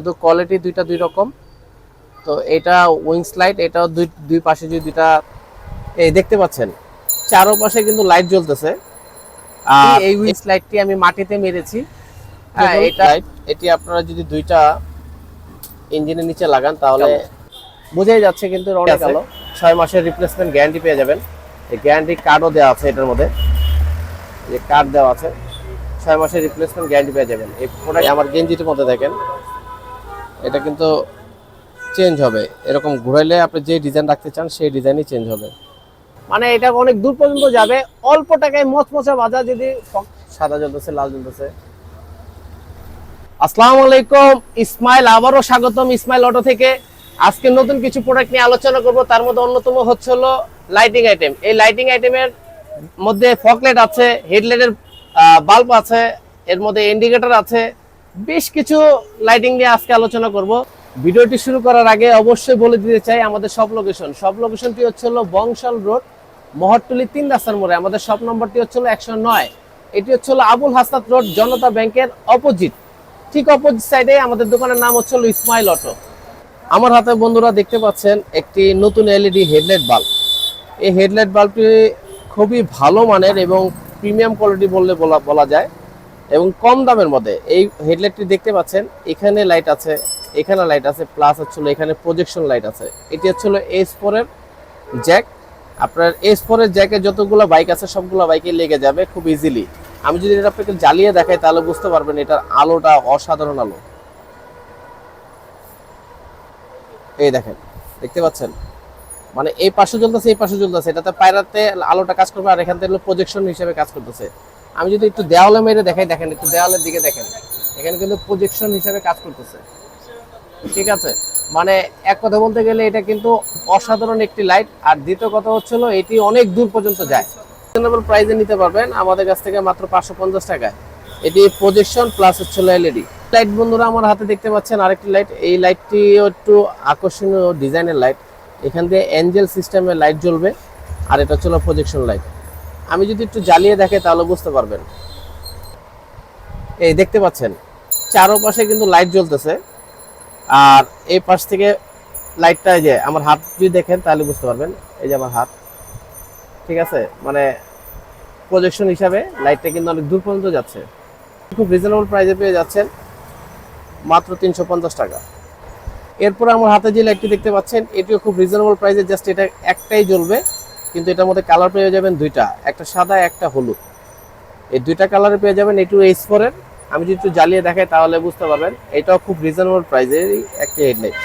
শুধু কোয়ালিটি দুইটা দুই রকম। তো এটা উইংস লাইট, এটাও দুই দুই পাশে যে দুইটা এই দেখতে পাচ্ছেন চারপাশে কিন্তু লাইট জ্বলতেছে। আর এই উইংস লাইটটি আমি মাটিতে মেরেছি। হ্যাঁ, এটা এটি আপনারা যদি দুইটা ইঞ্জিনের নিচে লাগান তাহলে বোঝাই যাচ্ছে কিন্তু অনেক আলো। 6 মাসের রিপ্লেসমেন্ট গ্যারান্টি পেয়ে যাবেন। এই গ্যারান্টি কার্ডও দেওয়া আছে এটার মধ্যে, যে কার্ড দেওয়া আছে, 6 মাসের রিপ্লেসমেন্ট গ্যারান্টি পেয়ে যাবেন। এই প্রোডাক্ট আমার গেঞ্জিটির মধ্যে দেখেন, এটা কিন্তু চেঞ্জ হবে, এরকম ঘুরাইলে আপনি যে ডিজাইন রাখতে চান সেই ডিজাইনই চেঞ্জ হবে। মানে এটা অনেক দূর পর্যন্ত যাবে অল্প টাকায়, মচমচা বাজার। যদি সাদা জ্বলতেছে, লাল জ্বলতেছে। আসসালামু আলাইকুম, ইসমাইল আবারও স্বাগতম ইসমাইল অটো থেকে। আজকে নতুন কিছু প্রোডাক্ট নিয়ে আলোচনা করব। তার মধ্যে অন্যতম হচ্ছে হলো লাইটিং আইটেম। এই লাইটিং আইটেমের মধ্যে ফকলাইট আছে, হেডলাইটের বাল্ব আছে, এর মধ্যে ইন্ডিকেটর আছে, বেশ কিছু লাইটিং নিয়ে আজকে আলোচনা করব। ভিডিওটি শুরু করার আগে অবশ্যই বলে দিতে চাই আমাদের সব লোকেশনটি হচ্ছে হলো বংশাল রোড, মহরটুলি 3 রাস্তার মোড়ে। আমাদের শপ নম্বরটি হচ্ছে হলো 109। এটি হচ্ছে হলো আবুল হাসান রোড, জনতা ব্যাংকের অপোজিট, ঠিক অপোজিট সাইডে আমাদের দোকানের নাম হচ্ছে হলো ইসমাইল অটো। আমার হাতে বন্ধুরা দেখতে পাচ্ছেন একটি নতুন এলইডি হেডলাইট বাল্ব। এই হেডলাইট বাল্বটি খুবই ভালো মানের এবং প্রিমিয়াম কোয়ালিটি বলা যায়, এবং কম দামের মধ্যে। এই হেডলাইটটি দেখতে পাচ্ছেন, এখানে লাইট আছে, এখানে লাইট আছে, প্লাস হচ্ছে এখানে প্রজেকশন লাইট আছে। এটি হচ্ছে S4 এর জ্যাক। আপনার S4 এর জ্যাকে যতগুলো বাইক আছে সবগুলো বাইকে লেগে যাবে খুব ইজিলি। আমি যদি এটা আপনাকে জ্বালিয়ে দেখাই তাহলে বুঝতে পারবেন এটার আলোটা অসাধারণ আলো। এই দেখেন, দেখতে পাচ্ছেন, মানে এই পাশে জ্বলতেছে, এই পাশে জ্বলতেছে, এটাতে পায়রাতে আলোটা কাজ করবে, আর এখান থেকে প্রজেকশন হিসেবে কাজ করতেছে। আমি যদি একটু দেওয়ালে মেরে দেখাই, দেখেন, একটু দেওয়ালের দিকে দেখেন, এখানে কিন্তু প্রজেকশন হিসেবে কাজ করতেছে। ঠিক আছে, মানে এক কথা বলতে গেলে এটা কিন্তু অসাধারণ একটি লাইট। আর দ্বিতীয় কথা হচ্ছিল এটি অনেক দূর পর্যন্ত যায়। রিজনেবল প্রাইসে নিতে পারবেন আমাদের কাছ থেকে মাত্র 550 টাকায়। এটি প্রজেকশন প্লাস হচ্ছিল এলইডি লাইট। বন্ধুরা আমার হাতে দেখতে পাচ্ছেন আরেকটি লাইট। এই লাইটটি একটু আকর্ষণীয় ডিজাইনের লাইট। এখান দিয়ে অ্যাঞ্জেল সিস্টেমের লাইট জ্বলবে, আর এটা হচ্ছিল প্রজেকশন লাইট। আমি যদি একটু জ্বালিয়ে দেখাই তাহলে বুঝতে পারবেন। এই দেখতে পাচ্ছেন চারপাশে কিন্তু লাইট জ্বলতেছে, আর এই পাশ থেকে লাইটটা, এই যে আমার হাত যদি দেখেন তাহলে বুঝতে পারবেন, এই যে আমার হাত, ঠিক আছে, মানে প্রজেকশন হিসাবে লাইটটা কিন্তু অনেক দূর পর্যন্ত যাচ্ছে। খুব রিজনেবল প্রাইসে পেয়ে যাচ্ছেন মাত্র 350 টাকা। এরপরে আমার হাতে যে লাইটটি দেখতে পাচ্ছেন এটিও খুব রিজনেবল প্রাইসে, জাস্ট এটা একটাই জ্বলবে, কিন্তু এটার মধ্যে কালার পেয়ে যাবেন দুইটা, একটা সাদা একটা হলুদ। এই দুইটা কালারে পেয়ে যাবেন। এটিও S4 এর। আমি যদি একটু জ্বালিয়ে দেখাই তাহলে বুঝতে পারবেন, এটাও খুব রিজনেবল প্রাইসেরই একটি হেডলাইট।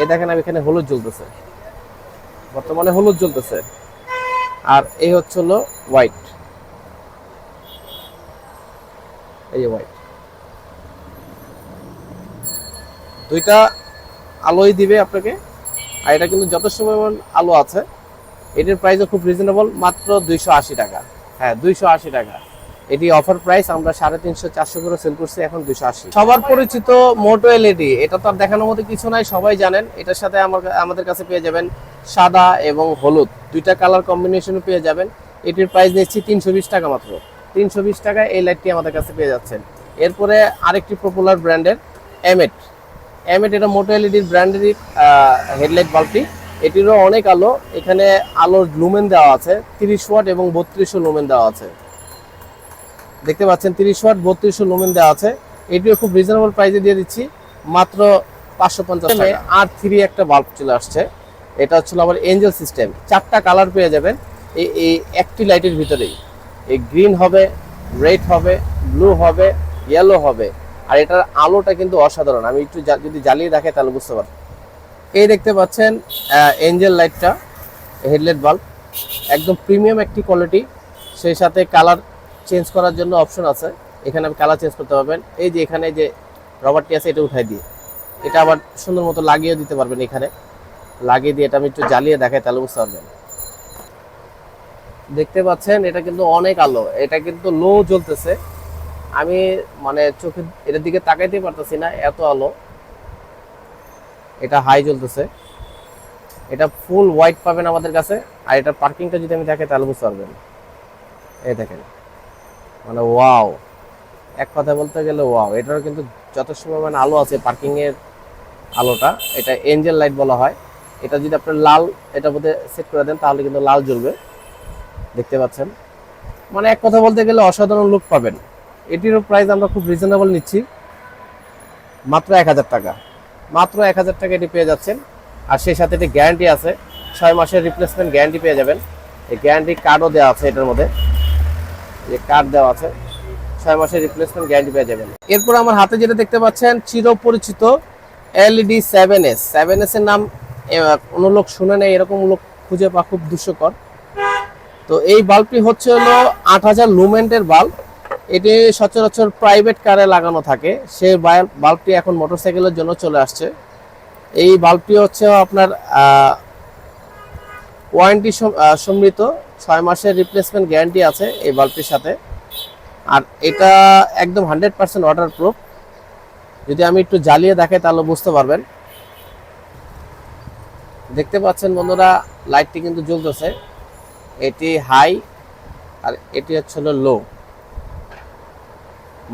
এই দেখেন, আমি এখানে হলুদ জ্বলতেছে, বর্তমানে হলুদ জ্বলতেছে, আর এই হচ্ছে হলো হোয়াইট, এই যে হোয়াইট। দুইটা আলোই দিবে আপনাকে, আর এটা কিন্তু যথেষ্ট পরিমাণ আলো আছে। এটির প্রাইসও খুব রিজনেবল, মাত্র 280 টাকা। হ্যাঁ, 280 টাকা। এটি অফার প্রাইস, আমরা 350-400 করে সেল করছি, এখন 280। সবার পরিচিত মোটো এলইডি, এটা তো আর দেখানোর মতো কিছু নাই, সবাই জানেন। এটার সাথে আমাদের কাছে পেয়ে যাবেন সাদা এবং হলুদ, দুইটা কালার কম্বিনেশনে পেয়ে যাবেন। এটির প্রাইস নিচ্ছি 320 টাকা মাত্র। 320 টাকায় এই লাইটটি আমাদের কাছে পেয়ে যাচ্ছেন। এরপরে আরেকটি পপুলার ব্র্যান্ডের এমএট, এটা মোটো এলইডির ব্র্যান্ডেরই হেডলাইট বাল্বটি। এটিরও অনেক আলো, এখানে আলোর লুমেন দেওয়া আছে 30 ওয়াট এবং 3200 লুমেন দেওয়া আছে। দেখতে পাচ্ছেন 30 ওয়াট 3200 লুমেন দেওয়া আছে। এটিও খুব রিজনেবল প্রাইসে দিয়ে দিচ্ছি মাত্র 550 টাকা। R3 একটা বাল্ব চলে আসছে, এটা হচ্ছে আবার এঞ্জেল সিস্টেম। 4টা কালার পেয়ে যাবেন এই একটি লাইটের ভিতরেই। এই গ্রিন হবে, রেড হবে, ব্লু হবে, ইয়েলো হবে, আর এটার আলোটা কিন্তু অসাধারণ। আমি একটু যদি জ্বালিয়ে দেখাই তাহলে বুঝতে পারবেন। এই দেখতে পাচ্ছেন এঞ্জেল লাইটটা, হেডলাইট বাল্ব, একদম প্রিমিয়াম একটি কোয়ালিটি। সেই সাথে কালার চেঞ্জ করার জন্য অপশন আছে, এখানে আপনি কালার চেঞ্জ করতে পারবেন। এই যে এখানে যে রবারটি আছে এটা উঠাই দিয়ে এটা আবার সুন্দর মতো লাগিয়ে দিতে পারবেন। এখানে লাগিয়ে দিয়ে এটা আমি একটু জ্বালিয়ে দেখাই তাহলে বুঝতে পারবেন। দেখতে পাচ্ছেন এটা কিন্তু অনেক আলো, এটা কিন্তু লো জ্বলতেছে। আমি মানে চোখে এটার দিকে তাকাইতে পারতেছি না, এত আলো। এটা হাই জ্বলতেছে, এটা ফুল হোয়াইট পাবেন আমাদের কাছে। আর এটা পার্কিংটা যদি আমি দেখাই তাহলে বুঝতে পারবেন। এই দেখেন, মানে ওয়াও, এক কথা বলতে গেলে ওয়াও। এটারও কিন্তু যথেষ্ট পরিমাণে আলো আছে, পার্কিং এর আলোটা, এটা এঞ্জেল লাইট বলা হয়। এটা যদি আপনি লাল এটার মধ্যে সেট করে দেন তাহলে কিন্তু লাল জ্বলবে, দেখতে পাচ্ছেন। মানে এক কথা বলতে গেলে অসাধারণ লুক পাবেন। এটিরও প্রাইস আমরা খুব রিজনেবল নিচ্ছি, মাত্র 1000 টাকা। মাত্র 1000 টাকা এটি পেয়ে যাচ্ছেন। আর সেই সাথে এটি গ্যারান্টি আছে, 6 মাসের রিপ্লেসমেন্ট গ্যারান্টি পেয়ে যাবেন। এই গ্যারান্টি কার্ডও দেওয়া আছে এটার মধ্যে, যে কার্ড দেওয়া আছে, 6 মাসের রিপ্লেসমেন্ট গ্যারান্টি পেয়ে যাবেন। এরপর আমার হাতে যেটা দেখতে পাচ্ছেন চিরপরিচিত এলইডি 7S। 7S এর নাম কোনো লোক শুনে নেই, এরকম লোক খুঁজে পাওয়া খুব দুষ্কর। তো এই বাল্বটি হচ্ছে হলো 8000 লুমেন্টের বাল্ব। এটি সচরাচর প্রাইভেট কারে লাগানো থাকে, সেই বাল্বটি এখন মোটরসাইকেলের জন্য চলে আসছে। এই বাল্বটি হচ্ছে আপনার ওয়ারেন্টি সমৃদ্ধ, 6 মাসের রিপ্লেসমেন্ট গ্যারান্টি আছে এই বাল্বটির সাথে। আর এটা একদম 100% ওয়াটার প্রুফ। যদি আমি একটু জ্বালিয়ে দেখাই তাহলে বুঝতে পারবেন। দেখতে পাচ্ছেন বন্ধুরা, লাইটটি কিন্তু জ্বলতেছে। এটি হাই আর এটি হচ্ছে লো,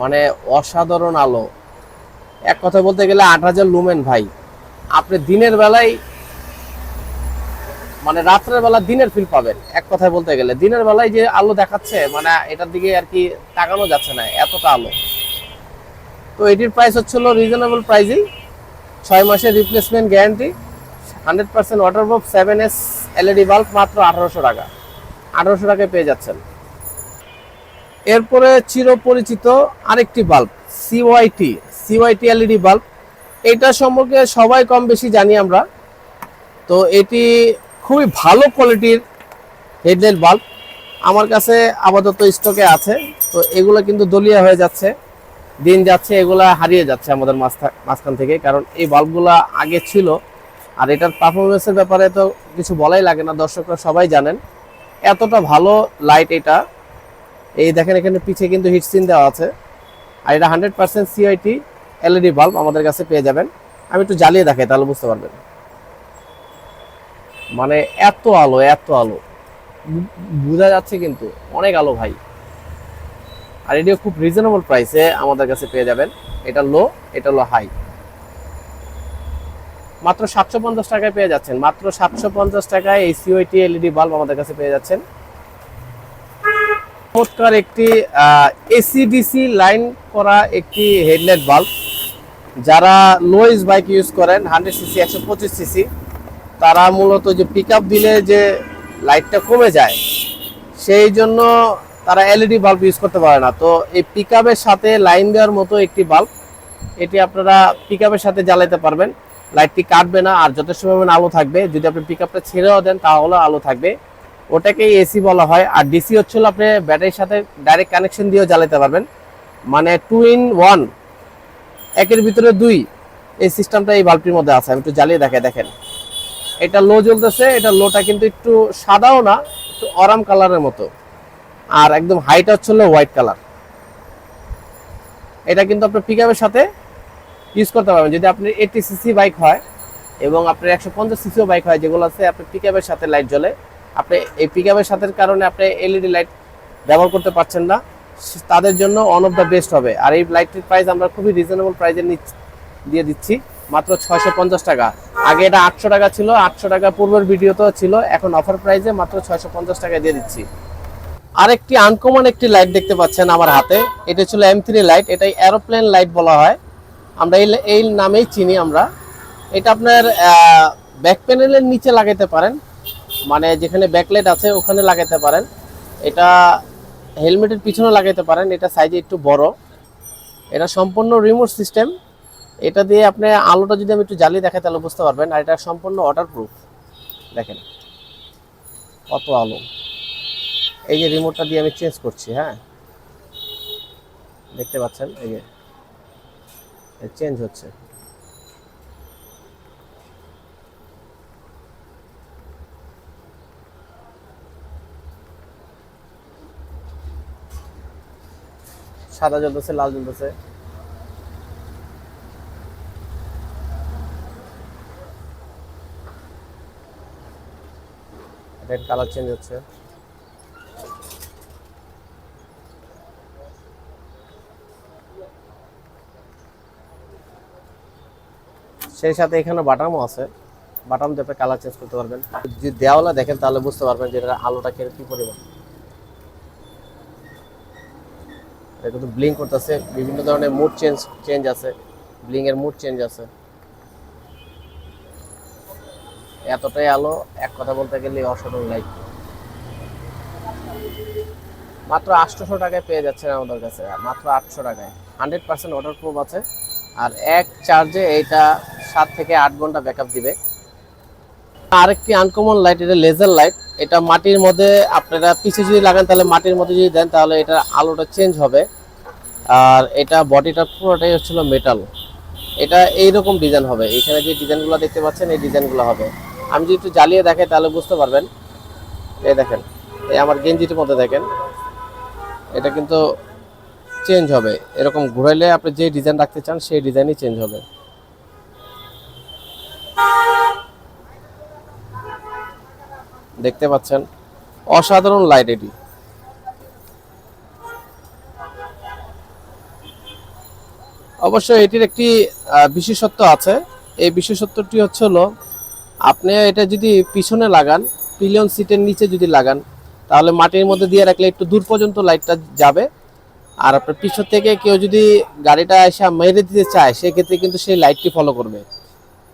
মানে অসাধারণ আলো। এক কথা বলতে গেলে 8000 লুমেন ভাই। আপনি দিনের বেলায়, মানে রাত্রের বেলা দিনের ফিল পাবেন। এক কথায় বলতে গেলে দিনের বেলায় যে আলো দেখাচ্ছে, মানে এটার দিকে আর কি তাকানো যাচ্ছে না, এতটা আলো। তো এটির প্রাইস হচ্ছিল রিজনেবল প্রাইসেই, 6 মাসের replacement guarantee, 100% waterproof 7S LED bulb, মাত্র 1800 টাকা। 1800 টাকায় পেয়ে যাচ্ছেন। এরপরে চিরপরিচিত আরেকটি বাল্ব, সিওয়াইটি এলইডি বাল্ব। এটা সম্পর্কে সবাই কম বেশি জানি আমরা। তো এটি খুবই ভালো কোয়ালিটির হেডলাইট বাল্ব আমার কাছে আপাতত স্টকে আছে। তো এগুলো কিন্তু দলিয়া হয়ে যাচ্ছে, দিন যাচ্ছে, এগুলা হারিয়ে যাচ্ছে আমাদের মাঝখান থেকে, কারণ এই বাল্বগুলা আগে ছিল। আর এটার পারফরমেন্সের ব্যাপারে তো কিছু বলাই লাগে না, দর্শকরা সবাই জানেন এতটা ভালো লাইট এটা। এই দেখেন এখানে পিছিয়ে কিন্তু হিটসিন দেওয়া আছে। আর এটা 100% সিআইটি এলইডি বাল্ব আমাদের কাছে পেয়ে যাবেন। আমি একটু জ্বালিয়ে দেখাই তাহলে বুঝতে পারবেন। মানে এত আলো, এত আলো বোঝা যাচ্ছে কিন্তু, অনেক আলো ভাই। আর এটিও খুব রিজনেবল প্রাইসে আমাদের কাছে পেয়ে যাবেন। এটা লো, এটা হলো হাই, মাত্র 750 টাকায় পেয়ে যাচ্ছেন। মাত্র 750 টাকায় এই সিওইটি এলইডি বাল্ব আমাদের কাছে পেয়ে যাচ্ছেন। চমৎকার একটি এসিডিসি লাইন করা একটি হেডলাইট বাল্ব। যারা লোয়েস বাইক ইউজ করেন 100 সিসি 125 সিসি, তারা মূলত যে পিক আপ দিলে যে লাইটটা কমে যায়, সেই জন্য তারা এলইডি বাল্ব ইউজ করতে পারে না। তো এই পিক আপের সাথে লাইন দেওয়ার মতো একটি বাল্ব, এটি আপনারা পিক আপের সাথে জ্বালাতে পারবেন। লাইটটি কাটবে না আর যথেষ্ট পরিমাণে আলো থাকবে। যদি আপনি পিক আপটা ছেড়েও দেন তাহলে আলো থাকবে, ওটাকেই এসি বলা হয়। আর ডিসি হচ্ছিল আপনি ব্যাটারির সাথে ডাইরেক্ট কানেকশন দিয়েও জ্বালাতে পারবেন, মানে 2 in 1, একের ভিতরে 2, এই সিস্টেমটা এই বাল্বটির মধ্যে আছে। আমি একটু জ্বালিয়ে দেখাই, দেখেন এটা লো জ্বলতেছে। এটা লোটা কিন্তু একটু সাদাও না, একটু অরাম কালারের মতো। আর একদম হাইটা হচ্ছে হোয়াইট কালার। এটা কিন্তু আপনার পিক আপের সাথে ইউজ করতে পারবেন। যদি আপনি 80 সিসি বাইক হয় এবং আপনার 150 সিসিও বাইক হয়, যেগুলো আছে আপনি পিক আপের সাথে লাইট জ্বলে, আপনি এই পিক আপের সাথে কারণে আপনি এলইডি লাইট ব্যবহার করতে পারছেন না, তাদের জন্য ওয়ান অফ দ্য বেস্ট হবে। আর এই লাইটটির প্রাইস আমরা খুবই রিজনেবল প্রাইসে দিয়ে দিচ্ছি, মাত্র 650 টাকা। আগে এটা 800 টাকা ছিল, 800 টাকা পূর্বের ভিডিওতেও ছিল, এখন অফার প্রাইসে মাত্র 650 টাকা দিয়ে দিচ্ছি। আরেকটি আনকমন একটি লাইট দেখতে পাচ্ছেন আমার হাতে, এটা ছিল M3 লাইট। এটাই এরোপ্লেন লাইট বলা হয়, আমরা এই নামেই চিনি আমরা। এটা আপনার ব্যাক প্যানেলের নিচে লাগাইতে পারেন, মানে যেখানে ব্যাকলাইট আছে ওখানে লাগাইতে পারেন। এটা হেলমেটের পিছনে লাগাইতে পারেন। এটা সাইজে একটু বড়, এটা সম্পূর্ণ রিমোট সিস্টেম। এটা দিয়ে আপনি আলোটা যদি আমি একটু জ্বালিয়ে দেখাই তাহলে বুঝতে পারবেন। আর এটা সম্পূর্ণ ওয়াটারপ্রুফ, দেখেন কত আলো। এই যে রিমোটটা দিয়ে আমি চেঞ্জ করছি, হ্যাঁ দেখতে পাচ্ছেন, এই যে চেঞ্জ হচ্ছে। সাদা জ্বলতেছে, লাল জ্বলতেছে। রেড কালার চেঞ্জ হচ্ছে। সেই সাথে এখানে বাটামও আছে, বাটাম দিয়ে কালার চেঞ্জ করতে পারবেন। যদি দেওয়ালে দেখেন তাহলে বুঝতে পারবেন যে এটা আলোটা কি পরিমাণ। এটা কিন্তু ব্লিঙ্ক করতেছে, বিভিন্ন ধরনের মুড চেঞ্জ আছে, ব্লিং এর মুড চেঞ্জ আছে। এতটাই আলো, এক কথা বলতে গেলে অসাধারণ লাইট। মাত্র 800 টাকায় পেয়ে যাচ্ছেন আমাদের কাছে, মাত্র 800 টাকায়। 100% ওয়াটারপ্রুফ আছে, আর এক চার্জে এটা 7 থেকে 8 ঘন্টা ব্যাকআপ দিবে। আরেকটি আনকমন লাইট, এটা লেজার লাইট। এটা মাটির মধ্যে আপনারা পিছে যদি লাগান, তাহলে মাটির মধ্যে যদি দেন তাহলে এটা আলোটা চেঞ্জ হবে। আর এটা বডিটা পুরোটাই হচ্ছিল মেটাল। এটা এইরকম ডিজাইন হবে, এখানে যে ডিজাইনগুলো দেখতে পাচ্ছেন এই ডিজাইনগুলো হবে। আমি যদি একটু জ্বালিয়ে দেখাই তাহলে বুঝতে পারবেন। এই দেখেন, এই আমার গেঞ্জিটির মধ্যে দেখেন, এটা কিন্তু চেঞ্জ হবে। এরকম ঘুরাইলে আপনি যে ডিজাইন রাখতে চান সেই ডিজাইনই চেঞ্জ হবে। দেখতে পাচ্ছেন অসাধারণ লাইট এটি। অবশ্যই এটির একটি বিশেষত্ব আছে। এই বিশেষত্বটি হলো আপনি এটা যদি পিছনে লাগান, পিলিয়ন সিটের নিচে যদি লাগান, তাহলে মাটির মধ্যে দিয়ে রাখলে একটু দূর পর্যন্ত লাইটটা যাবে। আর আপনার পিছন থেকে কেউ যদি গাড়িটা এসে মেরে দিতে চায়, সেক্ষেত্রে কিন্তু সেই লাইটটি ফলো করবে।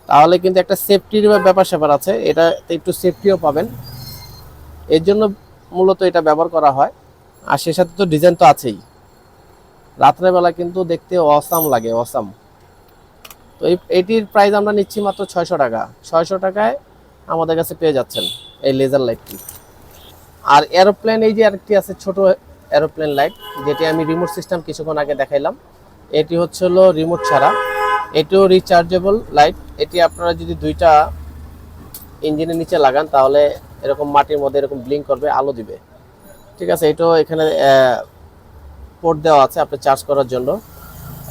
তাহলে কিন্তু একটা সেফটির ব্যাপার স্যাপার আছে, এটাতে একটু সেফটিও পাবেন। এর জন্য মূলত এটা ব্যবহার করা হয়। আর সে সাথে তো ডিজাইন তো আছেই, রাত্রেবেলা কিন্তু দেখতে অসাম লাগে, অসাম। তো এটির প্রাইস আমরা নিচ্ছি মাত্র 600 টাকা। 600 টাকায় আমাদের কাছে পেয়ে যাচ্ছেন এই লেজার লাইটটি। আর এরোপ্লেন, এই যে আরেকটি আছে ছোট এরোপ্লেন লাইট, যেটি আমি রিমোট সিস্টেম কিছুক্ষণ আগে দেখাইলাম। এটি হলো রিমোট ছাড়া, এটিও রিচার্জেবল লাইট। এটি আপনারা যদি দুইটা ইঞ্জিনের নিচে লাগান, তাহলে এরকম মাটির মধ্যে এরকম ব্লিঙ্ক করবে, আলো দিবে। ঠিক আছে, এটাও এখানে পোর্ট দেওয়া আছে আপনি চার্জ করার জন্য।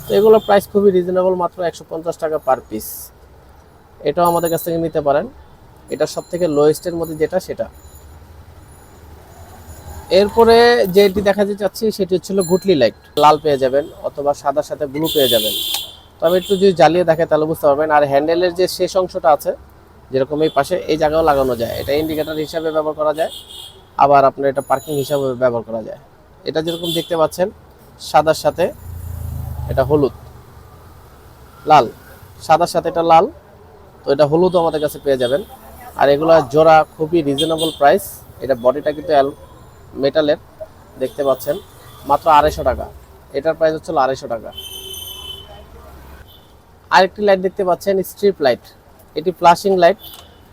তো এগুলো প্রাইস খুবই রিজনেবল, মাত্র 150 টাকা পার পিস। এটাও আমাদের কাছ থেকে নিতে পারেন। এটা সব থেকে লোয়েস্টের মধ্যে যেটা সেটা। এরপরে যেটি দেখাতে চাচ্ছি সেটি হচ্ছিল গুটলি লাইট। লাল পেয়ে যাবেন অথবা সাদার সাথে ব্লু পেয়ে যাবেন। তবে একটু যদি জ্বালিয়ে দেখে তাহলে বুঝতে পারবেন। আর হ্যান্ডেলের যে শেষ অংশটা আছে, যেরকম এই পাশে, এই জায়গাও লাগানো যায়। এটা ইন্ডিকেটর হিসাবে ব্যবহার করা যায়, আবার আপনার এটা পার্কিং হিসাবে ব্যবহার করা যায়। এটা যেরকম দেখতে পাচ্ছেন সাদার সাথে এটা হলুদ, লাল, সাদার সাথে এটা লাল, তো এটা হলুদও আমাদের কাছে পেয়ে যাবেন। আর এগুলো জোড়া খুবই রিজনেবল প্রাইস। এটা বডিটা কিন্তু মেটালের, দেখতে পাচ্ছেন, মাত্র 250 টাকা। এটার প্রাইস হচ্ছে 250 টাকা। আরেকটি লাইট দেখতে পাচ্ছেন স্ট্রিপ লাইট, এটি ফ্ল্যাশিং লাইট।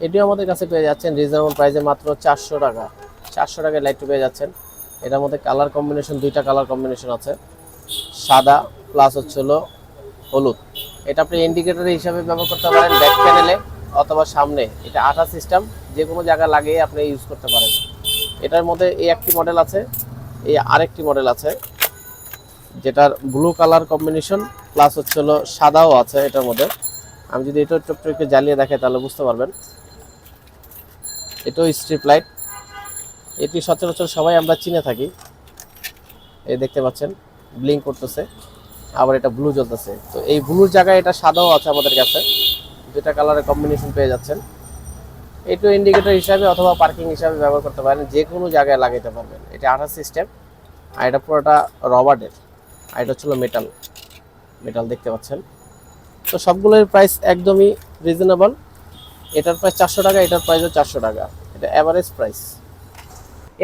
এটিও আমাদের কাছে পেয়ে যাচ্ছেন রিজনেবল প্রাইসে, মাত্র 400 টাকা। 400 টাকায় লাইটটি পেয়ে যাচ্ছেন। এটার মধ্যে কালার কম্বিনেশন, দুইটা কালার কম্বিনেশন আছে, সাদা প্লাস হলো হলুদ। এটা আপনি ইন্ডিকেটর হিসাবে ব্যবহার করতে পারেন ব্যাক প্যানেলে অথবা সামনে। এটা 8 সিস্টেম, যে কোনো জায়গায় লাগিয়ে আপনি ইউজ করতে পারেন। এটার মধ্যে এই একটি মডেল আছে, এই আরেকটি মডেল আছে যেটার ব্লু কালার কম্বিনেশন প্লাস হলো সাদাও আছে এটার মধ্যে। আমি যদি এটা একটু জ্বালিয়ে দেখাই তাহলে বুঝতে পারবেন। এটাও স্ট্রিপ লাইট। এটি সচরাচর সবাই আমরা চিনে থাকি। এই দেখতে পাচ্ছেন ব্লিঙ্ক করতেছে, আবার এটা ব্লু জ্বলতেছে। তো এই ব্লুর জায়গায় এটা সাদাও আছে আমাদের কাছে, দুটা কালারের কম্বিনেশন পেয়ে যাচ্ছেন। এটাও ইন্ডিকেটর হিসাবে অথবা পার্কিং হিসাবে ব্যবহার করতে পারেন, যে কোনো জায়গায় লাগাইতে পারবেন। এটা 8 সিস্টেম, আর এটা পুরোটা রবারের, আর এটা হলো মেটাল, মেটাল দেখতে পাচ্ছেন। তো সবগুলোর প্রাইস একদমই রিজনেবল। এটার প্রাইস 400 টাকা, এটার প্রাইসও 400 টাকা। এটা এভারেজ প্রাইস।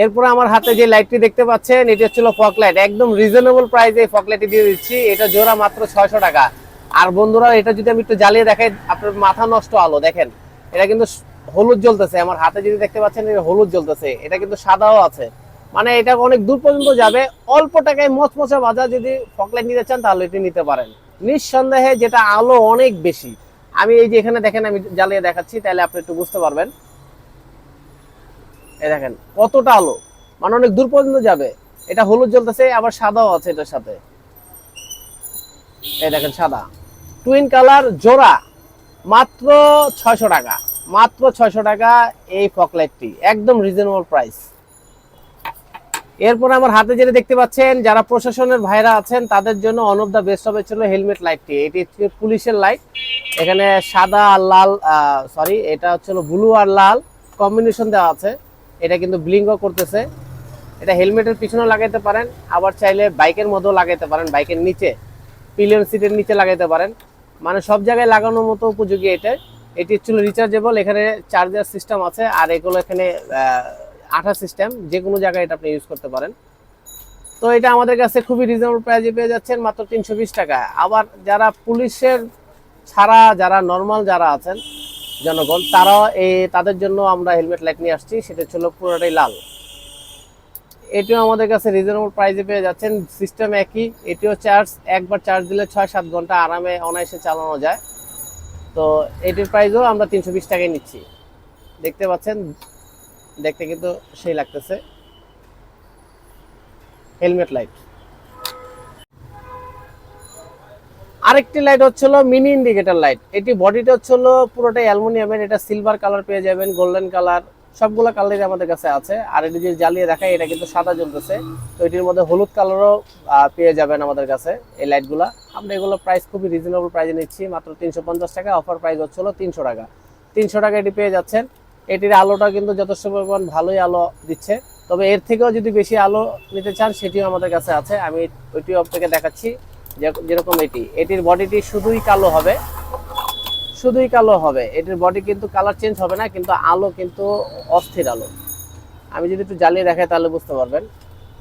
এরপরে আমার হাতে যে লাইটটি দেখতে পাচ্ছেন এটি হচ্ছিল ফগ লাইট। একদম রিজনেবল প্রাইসে এই ফগ লাইটটি দিয়ে দিচ্ছি। এটা জোড়া মাত্র 600 টাকা। আর বন্ধুরা, এটা যদি আমি একটু জ্বালিয়ে দেখাই, আপনার মাথা নষ্ট আলো। দেখেন, এটা কিন্তু হলুদ জ্বলতেছে, আমার হাতে যদি দেখতে পাচ্ছেন এটা হলুদ জ্বলতেছে। এটা কিন্তু সাদাও আছে, মানে এটা অনেক দূর পর্যন্ত যাবে। অল্প টাকায় মচমচে বাজার যদি ফগ লাইট নিতে চান তাহলে এটি নিতে পারেন নিঃসন্দেহে, যেটা আলো অনেক বেশি। আমি এই যে এখানে দেখেন, আমি জ্বালিয়ে দেখাচ্ছি, তাহলে আপনি একটু বুঝতে পারবেন। এই দেখেন কতটা আলো, মানে অনেক দূর পর্যন্ত যাবে। এটা হলুদ জ্বলতেছে, আবার সাদাও আছে এটার সাথে। এই দেখেন সাদা, টুইন কালার জোড়া, মাত্র 600 টাকা। মাত্র 600 টাকা এই ফগ লাইটটি, একদম রিজনেবল প্রাইস। এরপর আমার হাতে যেটা দেখতে পাচ্ছেন, যারা প্রশাসনের ভাইরা আছেন তাদের জন্য ওয়ান অফ দা বেস্ট হবে ছিল হেলমেট লাইটটি। এটি হচ্ছে পুলিশের লাইট, এখানে সাদা আর লাল, সরি এটা হচ্ছে ব্লু আর লাল কম্বিনেশন দেওয়া আছে। এটা কিন্তু ব্লিঙ্কও করতেছে। এটা হেলমেটের পিছনেও লাগাইতে পারেন, আবার চাইলে বাইকের মধ্যেও লাগাইতে পারেন, বাইকের নিচে পিলিয়ন সিটের নিচে লাগাইতে পারেন, মানে সব জায়গায় লাগানোর মতো উপযোগী এটা। এটি হচ্ছে রিচার্জেবল, এখানে চার্জার সিস্টেম আছে, আর এগুলো এখানে আঠা সিস্টেম, যে কোনো জায়গায় এটা আপনি ইউজ করতে পারেন। তো এটা আমাদের কাছে খুবই রিজনেবল প্রাইসে পেয়ে যাচ্ছেন মাত্র 320 টাকায়। আবার যারা পুলিশের ছাড়া যারা নর্মাল যারা আছেন জনগণ, তারাও তাদের জন্য আমরা হেলমেট লাইট নিয়ে আসছি, সেটা ছিল পুরোটাই লাল। এটিও আমাদের কাছে রিজনেবল প্রাইসে পেয়ে যাচ্ছেন, সিস্টেম একই। এটিও চার্জ, একবার চার্জ দিলে 6-7 ঘন্টা আরামে অনায়াসে চালানো যায়। তো এটির প্রাইসও আমরা 320 টাকায় নিচ্ছি। দেখতে পাচ্ছেন, দেখতে কিন্তু সেই লাগতেছে হেলমেট লাইট। আরেকটি লাইট হচ্ছিল মিনি ইন্ডিকেটর লাইট। এটি বডিটা হচ্ছিল পুরোটাই অ্যালুমিনিয়ামের, এটা সিলভার কালার পেয়ে যাবেন, গোল্ডেন কালার, সবগুলো কালারই আমাদের কাছে আছে। আর এটি যদি জ্বালিয়ে দেখায়, এটা কিন্তু সাদা জ্বলতেছে। তো এটির মধ্যে হলুদ কালারও পেয়ে যাবেন আমাদের কাছে এই লাইটগুলা। আমরা এগুলো প্রাইস খুবই রিজনেবল প্রাইসে নিচ্ছি, মাত্র 350 টাকা। অফার প্রাইস হচ্ছিল 300 টাকা। 300 টাকা এটি পেয়ে যাচ্ছেন। এটির আলোটা কিন্তু যথেষ্ট পরিমাণ ভালোই আলো দিচ্ছে, তবে এর থেকেও যদি বেশি আলো নিতে চান সেটিও আমাদের কাছে আছে। আমি ওইটিও আপনাকে দেখাচ্ছি। যেরকম এটির বডিটি শুধুই কালো হবে, শুধুই কালো হবে। এটির বডি কিন্তু কালার চেঞ্জ হবে না, কিন্তু আলো কিন্তু অস্থির আলো। আমি যদি একটু জ্বালিয়ে দেখাই তাহলে বুঝতে পারবেন।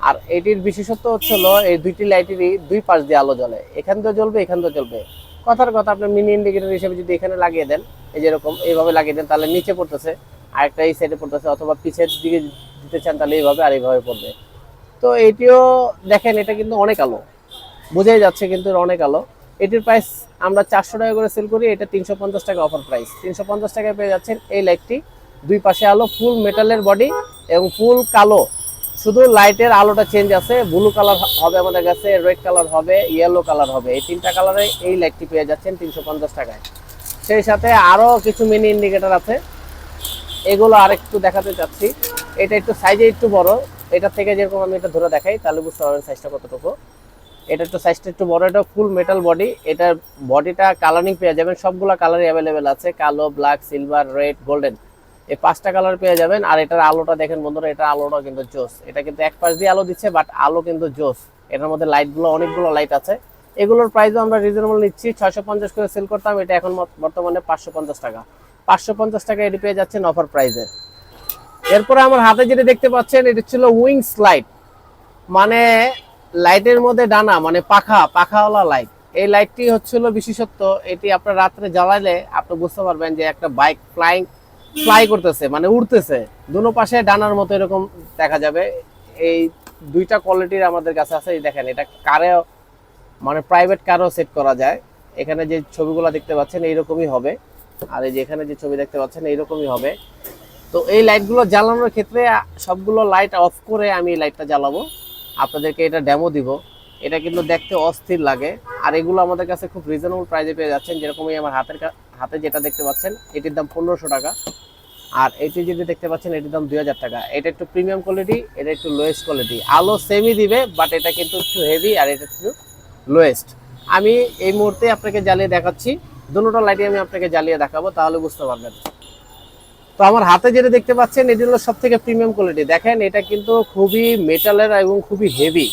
আর এটির বিশেষত্ব হচ্ছিল এই দুইটি লাইটেরই দুই পাশ দিয়ে আলো জ্বলে, এখান দিয়ে জ্বলবে, এখান দিয়ে জ্বলবে। কথার কথা, আপনি মিনি ইন্ডিকেটর হিসেবে যদি এখানে লাগিয়ে দেন, এই যেরকম এইভাবে লাগিয়ে দেন, তাহলে নিচে পড়তেছে, আরেকটা এই সাইডে পড়তেছে, অথবা পিছের দিকে দিতে চান তাহলে এইভাবে আর এইভাবে পড়বে। তো এটিও দেখেন, এটা কিন্তু অনেক আলো, বোঝাই যাচ্ছে কিন্তু অনেক আলো। এটির প্রাইস আমরা 400 টাকা করে সেল করি, এটা 350 টাকা অফার প্রাইস। 350 টাকায় পেয়ে যাচ্ছেন এই লাইটটি। দুই পাশে আলো, ফুল মেটালের বডি এবং ফুল কালো, শুধু লাইটের আলোটা চেঞ্জ আছে। ব্লু কালার হবে আমাদের কাছে, রেড কালার হবে, ইয়েলো কালার হবে। এই তিনটা কালারে এই লাইটটি পেয়ে যাচ্ছেন 350 টাকায়। সেই সাথে আরও কিছু মিনি ইন্ডিকেটর আছে, এগুলো আরেকটু দেখাতে চাচ্ছি। এটা একটু সাইজে একটু বড়, এটা থেকে যেরকম আমি এটা ধরে দেখাই তাহলে বুঝতে পারবেন সাইজটা কতটুকু। এটা একটু সাইজটা একটু বড়, এটা ফুল মেটাল বডি। এটার বডিটা কালারিং পেয়ে যাবেন, সবগুলা কালারই অ্যাভেলেবেল আছে, কালো, ব্ল্যাক, সিলভার, রেড, গোল্ডেন, এই 5টা কালার পেয়ে যাবেন। আর এটার আলোটা দেখেন বন্ধুরা, এটার আলোটা কিন্তু জোস। এটা কিন্তু এক পাশ দিয়ে আলো দিচ্ছে, বাট আলো কিন্তু জোস। এটার মধ্যে লাইটগুলো, অনেকগুলো লাইট আছে। এগুলোর প্রাইসও আমরা রিজনেবল নিচ্ছি, 650 করে সেল করতাম, এটা এখন বর্তমানে 550 টাকা। 550 টাকা এটি পেয়ে যাচ্ছেন অফার প্রাইসে। এরপরে আমার হাতে যেটা দেখতে পাচ্ছেন, এটা ছিল উইংস লাইট, মানে লাইটের মধ্যে ডানা, মানে পাখাওয়ালা লাইট। এই লাইটটি হচ্ছিল বিশেষত্ব, এটি আপনার রাত্রে জ্বালালে আপনি বুঝতে পারবেন যে একটা বাইক ফ্লাই করতেছে, মানে উড়তেছে, দুনো পাশে ডানার মতো এরকম দেখা যাবে। এই দুইটা কোয়ালিটির আমাদের কাছে আছে। এই দেখেন, এটা কারে, মানে প্রাইভেট কারও সেট করা যায়। এখানে যে ছবিগুলো দেখতে পাচ্ছেন এইরকমই হবে, আর এই যে এখানে যে ছবি দেখতে পাচ্ছেন এইরকমই হবে। তো এই লাইটগুলো জ্বালানোর ক্ষেত্রে সবগুলো লাইট অফ করে আমি এই লাইটটা জ্বালাবো, আপনাদেরকে এটা ডেমো দিব। এটা কিন্তু দেখতে অস্থির লাগে। আর এগুলো আমাদের কাছে খুব রিজনেবল প্রাইসে পেয়ে যাচ্ছেন। যেরকমই আমার হাতে যেটা দেখতে পাচ্ছেন, এটির দাম 1500 টাকা। আর এটি যেটা দেখতে পাচ্ছেন, এটির দাম 2000 টাকা। এটা একটু প্রিমিয়াম কোয়ালিটি, এটা একটু লোয়েস্ট কোয়ালিটি। আলো সেমই দিবে, বাট এটা কিন্তু একটু হেভি, আর এটা একটু লোয়েস্ট। আমি এই মুহূর্তে আপনাকে জ্বালিয়ে দেখাচ্ছি, দুটো লাইটই আমি আপনাকে জ্বালিয়ে দেখাবো, তাহলে বুঝতে পারবেন। তো আমার হাতে যেটা দেখতে পাচ্ছেন, এটি হলো সব থেকে প্রিমিয়াম কোয়ালিটি। দেখেন, এটা কিন্তু খুবই মেটালের এবং খুবই হেভি।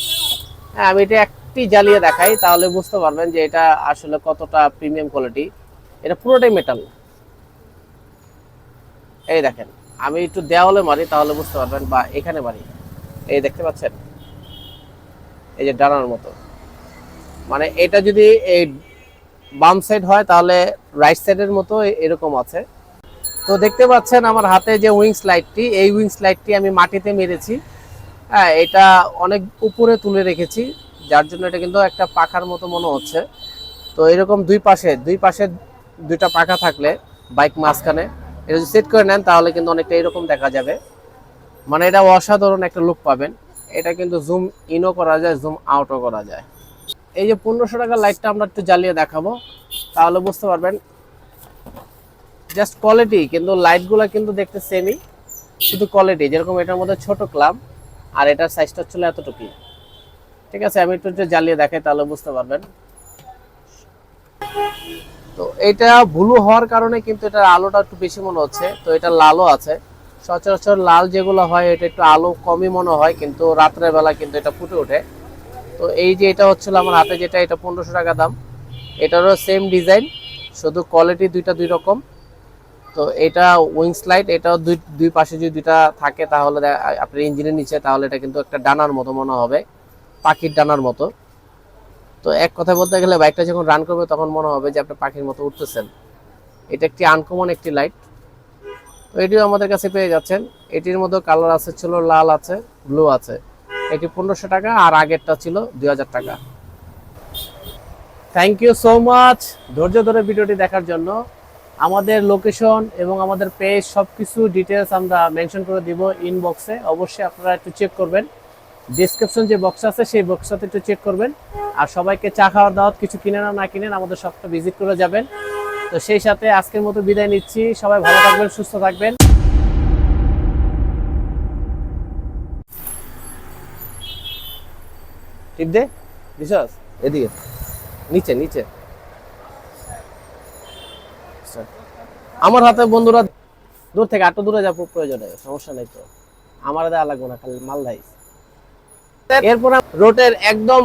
হ্যাঁ, আমি এটা একটি জ্বালিয়ে দেখাই, তাহলে বুঝতে পারবেন যে এটা আসলে কতটা প্রিমিয়াম কোয়ালিটি। এটা পুরোটাই মেটাল। এই দেখেন, আমি একটু দেওয়ালে মারি তাহলে বুঝতে পারবেন, বা এখানে মারি, এই দেখতে পাচ্ছেন, এই যে ডানার মতো। মানে এটা যদি এই বাম সাইড হয় তাহলে রাইট সাইডের মতো এরকম আছে। তো দেখতে পাচ্ছেন আমার হাতে যে উইংস লাইটটি, এই উইংস লাইটটি আমি মাটিতে মেরেছি। হ্যাঁ, এটা অনেক উপরে তুলে রেখেছি, যার জন্য এটা কিন্তু একটা পাখার মতো মনে হচ্ছে। তো এরকম দুই পাশে দুইটা পাখা থাকলে বাইক মাঝখানে এটা যদি সেট করে নেন, তাহলে কিন্তু অনেকটা এরকম দেখা যাবে। মানে এটা অসাধারণ একটা লুক পাবেন। এটা কিন্তু জুম ইনও করা যায়, জুম আউটও করা যায়। এই যে 1500 টাকার লাইটটা আমরা একটু জ্বালিয়ে দেখাবো, তাহলে বুঝতে পারবেন। জাস্ট কোয়ালিটি, কিন্তু লাইটগুলো কিন্তু দেখতে সেমই, শুধু কোয়ালিটি। যেরকম এটার মধ্যে ছোট ক্লাব, আর এটার সাইজটা হচ্ছিল এতটুকুই। ঠিক আছে, আমি একটু জ্বালিয়ে দেখাই তাহলে বুঝতে পারবেন। তো এটা ব্লু হওয়ার কারণে কিন্তু এটা আলোটা একটু বেশি মনে হচ্ছে। তো এটা লালও আছে, সচরাচর লাল যেগুলো হয় এটা একটু আলো কমই মনে হয়, কিন্তু রাত্রের বেলা কিন্তু এটা ফুটে ওঠে। তো এই যে এটা হচ্ছিল আমার হাতে যেটা, এটা 1500 টাকা দাম। এটারও সেম ডিজাইন, শুধু কোয়ালিটি দুইটা দুই রকম। তো এটা উইংস লাইট, এটাও দুই দুই পাশে যদি দুইটা থাকে তাহলে আপনার ইঞ্জিনের নিচে, তাহলে এটা কিন্তু একটা ডানার মতো মনে হবে, পাখির ডানার মতো। তো এক কথা বলতে গেলে বাইকটা যখন রান করবে তখন মনে হবে যে আপনি পাখির মতো উঠতেছেন। এটা একটি আনকমন একটি লাইট। তো এটিও আমাদের কাছে পেয়ে যাচ্ছেন। এটির মধ্যে কালার আছে, ছিল লাল আছে, ব্লু আছে। এটি 1500 টাকা, আর আগেরটা ছিল 2000 টাকা। থ্যাংক ইউ সো মাচ ধৈর্য ধরে ভিডিওটি দেখার জন্য। আমাদের লোকেশন এবং আমাদের পেজ সবকিছু ডিটেলস আমরা মেনশন করে দিব ইনবক্সে, অবশ্যই আপনারা একটু চেক করবেন। ডেসক্রিপশন যে বক্স আছে সেই বক্সটাতে একটু চেক করবেন। আর সবাইকে চা খাওয়ার দাওয়াত, কিছু কিনেন না কিনেন আমাদের শপটা ভিজিট করে যাবেন। তো সেই সাথে আজকের মতো বিদায় নিচ্ছি। সবাই ভালো থাকবেন, সুস্থ থাকবেন। টিপ দে বিশ্বাস, এদিকে নিচে নিচে। আমার হাতে বন্ধুরা দূর থেকে আটটা দূরে যাবো, প্রয়োজনে সমস্যা নেই। তো আমার দেওয়া লাগবে না, খালি মাল ধাইস। এরপর রোডের একদম